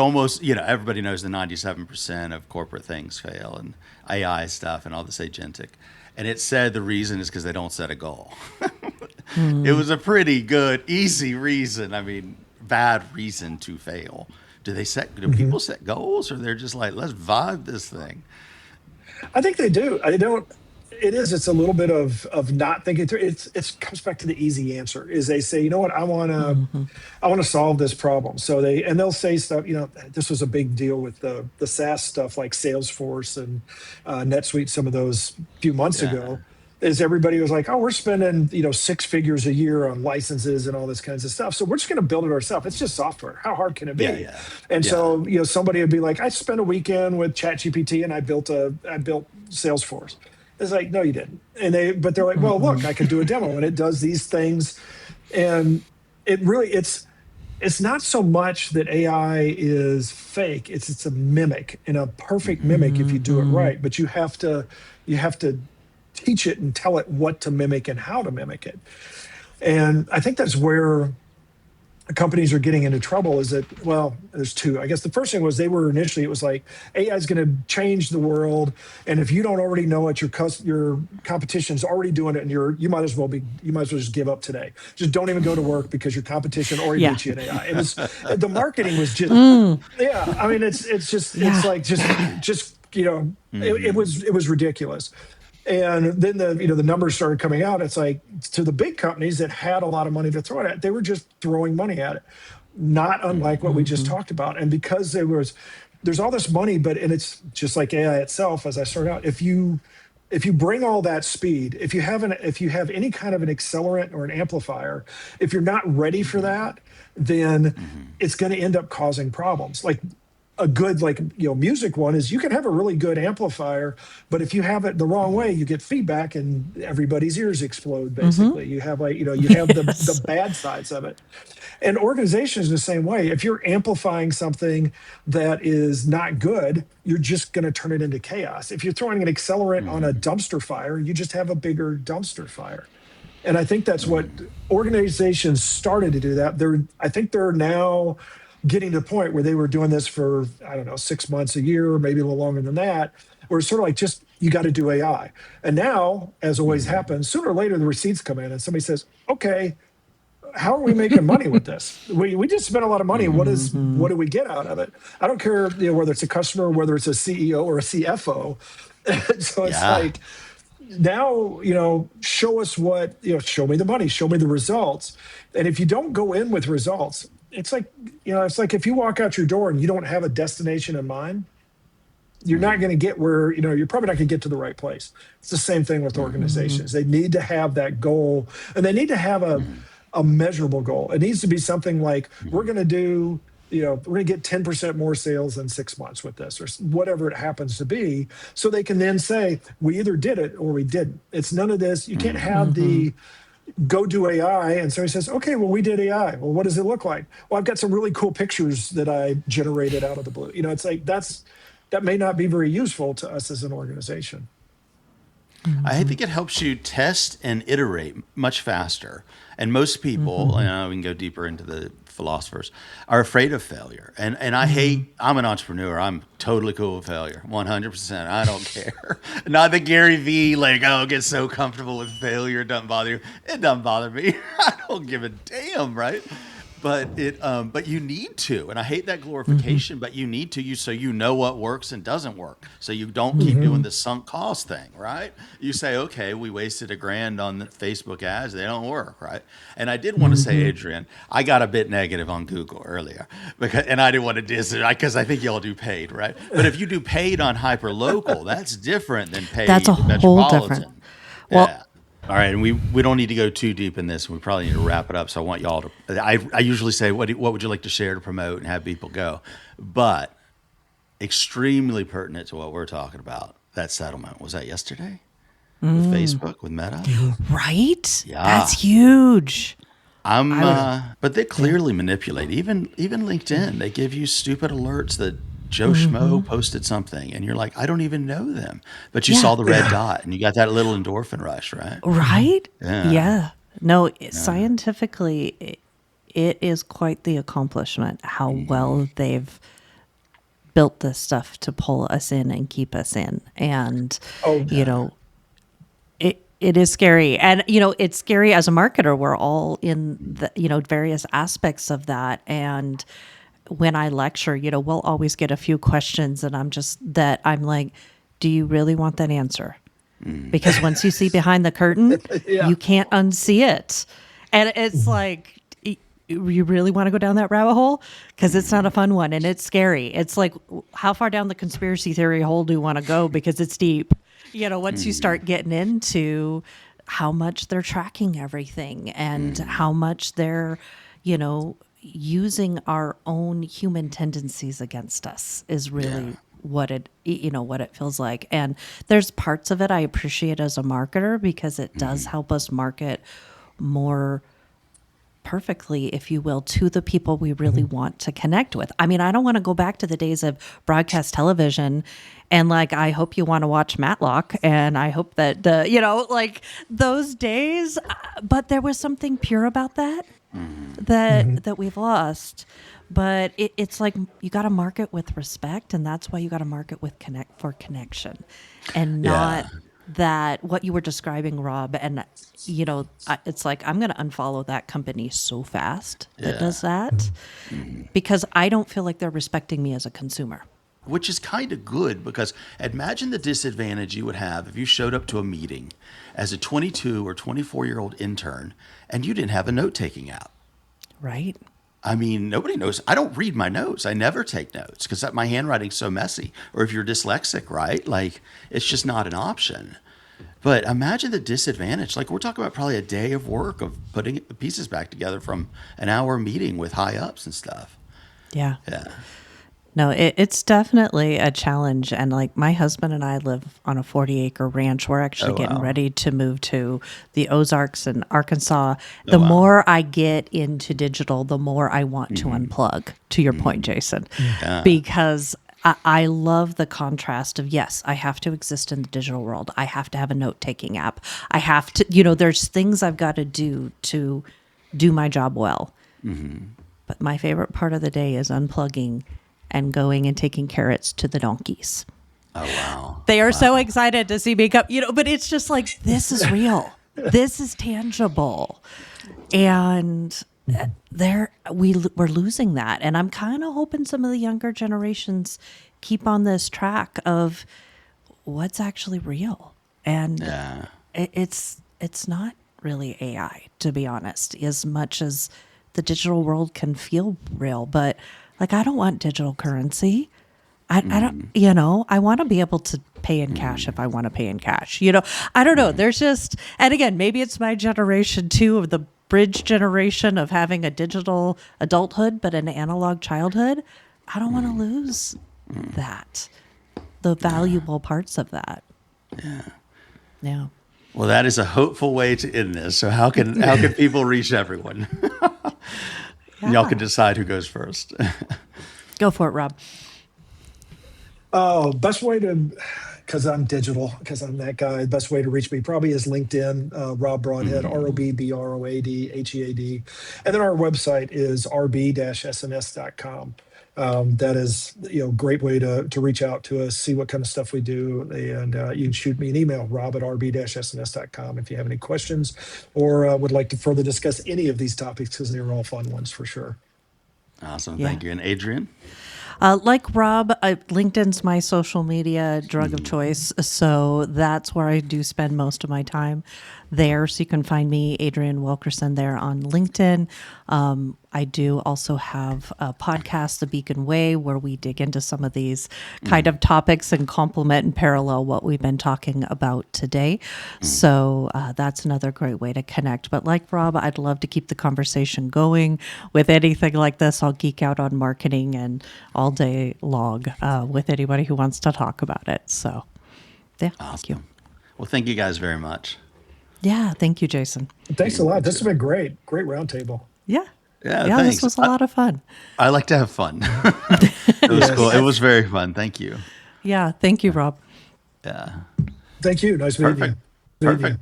almost, everybody knows the 97% of corporate things fail and AI stuff and all this agentic. And it said the reason is because they don't set a goal. It was a pretty good, easy reason. I mean, bad reason to fail. Do people set goals, or they're just like, let's vibe this thing? I think they do. I don't. It's a little bit of not thinking through. It comes back to the easy answer. Is they say, you know what, I want to solve this problem. So they'll say stuff. This was a big deal with the SaaS stuff like Salesforce and NetSuite. Some of those few months Yeah. ago, is everybody was like, oh, we're spending six figures a year on licenses and all this kinds of stuff. So we're just going to build it ourselves. It's just software. How hard can it Yeah. be? Yeah. And Yeah. so somebody would be like, I spent a weekend with ChatGPT and I built Salesforce. It's like, no, you didn't. But they're like, well, look, I could do a demo and it does these things. And it's not so much that AI is fake. It's a mimic, and a perfect mimic if you do it right. But you have to teach it and tell it what to mimic and how to mimic it. And I think that's where companies are getting into trouble. Is that, well, there's two. I guess the first thing was it was like AI is going to change the world, and if you don't already know it, your competition's already doing it, and you might as well just give up today. Just don't even go to work because your competition already Yeah. beat you in AI. It was the marketing was just yeah. I mean, it's just Yeah. it's like just it was ridiculous. And then the numbers started coming out. It's like, to the big companies that had a lot of money to throw at it, they were just throwing money at it, not unlike what we just talked about. And because there's all this money, and it's just like AI itself. As I start out, if you bring all that speed, if you have any kind of an accelerant or an amplifier, if you're not ready for that, then it's going to end up causing problems. Like a good music one is, you can have a really good amplifier, but if you have it the wrong way, you get feedback and everybody's ears explode. Basically, you have the bad sides of it. And organizations the same way. If you're amplifying something that is not good, you're just going to turn it into chaos. If you're throwing an accelerant on a dumpster fire, you just have a bigger dumpster fire. And I think that's what organizations started to do. I think they're now getting to the point where they were doing this for, I don't know, 6 months, a year, or maybe a little longer than that, where it's sort of like, just, you got to do AI. And now, as always happens, sooner or later the receipts come in and somebody says, okay, how are we making money with this? We just spent a lot of money. What do we get out of it? I don't care whether it's a customer, whether it's a CEO or a CFO. So it's like, now, show us show me the money, show me the results. And if you don't go in with results, it's like if you walk out your door and you don't have a destination in mind, you're not going to get where, you're probably not going to get to the right place. It's the same thing with organizations. They need to have that goal, and they need to have a measurable goal. It needs to be something like, we're going to get 10% more sales in 6 months with this, or whatever it happens to be, so they can then say, we either did it or we didn't. It's none of this. You can't have the go do AI and somebody says, okay, well, we did AI. Well, what does it look like? Well, I've got some really cool pictures that I generated out of the blue. It's like, that may not be very useful to us as an organization. I think it helps you test and iterate much faster. And most people, we can go deeper into the philosophers, are afraid of failure. And I'm an entrepreneur. I'm totally cool with failure, 100%. I don't care. Not that Gary Vee, get so comfortable with failure. It doesn't bother you. It doesn't bother me. I don't give a damn, right? But you need to, and I hate that glorification, but you need to, so you know what works and doesn't work, so you don't keep doing the sunk cost thing, right? You say, okay, we wasted $1,000 on the Facebook ads, they don't work, right? And I did want to say, Adrienne, I got a bit negative on Google earlier, and I didn't want to diss it, because I think y'all do paid, right? But if you do paid on hyperlocal, that's different than paid That's a whole metropolitan. different. Well, Yeah. All right, and we don't need to go too deep in this. We probably need to wrap it up. So I want y'all to. I usually say, what would you like to share to promote and have people go? But extremely pertinent to what we're talking about. That settlement, was that yesterday with Facebook, with Meta? right? Yeah. That's huge. But they clearly manipulate. Even LinkedIn, they give you stupid alerts that Joe Schmo posted something, and you're like, I don't even know them, but you saw the red dot, and you got that little endorphin rush, right? Right? Yeah. Yeah. No, scientifically, it is quite the accomplishment how well they've built this stuff to pull us in and keep us in. And, Oh, you know, it is scary. And, you know, it's scary as a marketer. We're all in the, you know, various aspects of that. And when I lecture, you know, we'll always get a few questions and I'm like, do you really want that answer? Because once you see behind the curtain, Yeah. you can't unsee it. And it's like, you really want to go down that rabbit hole? Because it's not a fun one and it's scary. It's like, how far down the conspiracy theory hole do you want to go? Because it's deep. You know, once you start getting into how much they're tracking everything and how much they're, you know, using our own human tendencies against us is really what it, you know, what it feels like. And there's parts of it I appreciate as a marketer because it does help us market more perfectly, if you will, to the people we really want to connect with. I mean, I don't want to go back to the days of broadcast television and like, I hope you want to watch Matlock and I hope that, you know, like those days, but there was something pure about that, that we've lost. But it's like, you got to market with respect, and that's why you got to market with connection and not that what you were describing, Rob. And, you know, it's like, I'm going to unfollow that company so fast that does that because I don't feel like they're respecting me as a consumer. Which is kind of good, because imagine the disadvantage you would have if you showed up to a meeting as a 22 or 24-year-old intern and you didn't have a note-taking app. Right. I mean, nobody knows. I don't read my notes. I never take notes because my handwriting's so messy. Or if you're dyslexic, right? Like, it's just not an option. But imagine the disadvantage. Like, we're talking about probably a day of work of putting the pieces back together from an hour meeting with high ups and stuff. Yeah. Yeah. No, it's definitely a challenge. And like my husband and I live on a 40-acre ranch. We're actually getting ready to move to the Ozarks in Arkansas. The more I get into digital, the more I want to unplug, to your point, Jason, because I love the contrast of, yes, I have to exist in the digital world. I have to have a note-taking app. I have to, you know, there's things I've got to do my job well. But my favorite part of the day is unplugging and going and taking carrots to the donkeys. Oh, wow. They are so excited to see me come, you know, but it's just like, this is real. This is tangible. And we're losing that. And I'm kind of hoping some of the younger generations keep on this track of what's actually real. And it's not really AI, to be honest, as much as the digital world can feel real. But like, I don't want digital currency. I don't, you know, I want to be able to pay in cash if I want to pay in cash. You know, I don't know. There's just, and again, maybe it's my generation too, of the bridge generation of having a digital adulthood, but an analog childhood. I don't want to lose that, the valuable parts of that. Yeah. Well, that is a hopeful way to end this. So how can people reach everyone? Y'all can decide who goes first. Go for it, Rob. Oh, best way to, because I'm digital, because I'm that guy, best way to reach me probably is LinkedIn, Rob Broadhead, ROBBROADHEAD. And then our website is rb-sns.com. That is, you know, great way to reach out to us, see what kind of stuff we do. And you can shoot me an email, rob@rb-sns.com, if you have any questions or would like to further discuss any of these topics, because they're all fun ones for sure. Awesome. Thank you. And Adrienne? Like Rob, LinkedIn's my social media drug of choice. So that's where I do spend most of my time there. So you can find me, Adrienne Wilkerson, there on LinkedIn. I do also have a podcast, The Beacon Way, where we dig into some of these kind of topics and complement and parallel what we've been talking about today. So that's another great way to connect. But like Rob, I'd love to keep the conversation going with anything like this. I'll geek out on marketing and all day long with anybody who wants to talk about it. So yeah, Awesome. thank you. Well, thank you guys very much. Yeah, thank you, Jason. Thanks a lot. This has been great. Great roundtable. Yeah. Yeah, Yeah, thanks. this was a lot of fun. I like to have fun. It was cool. It was very fun. Thank you. Yeah, thank you, Rob. Yeah. Thank you. Nice meeting you. Perfect. Perfect.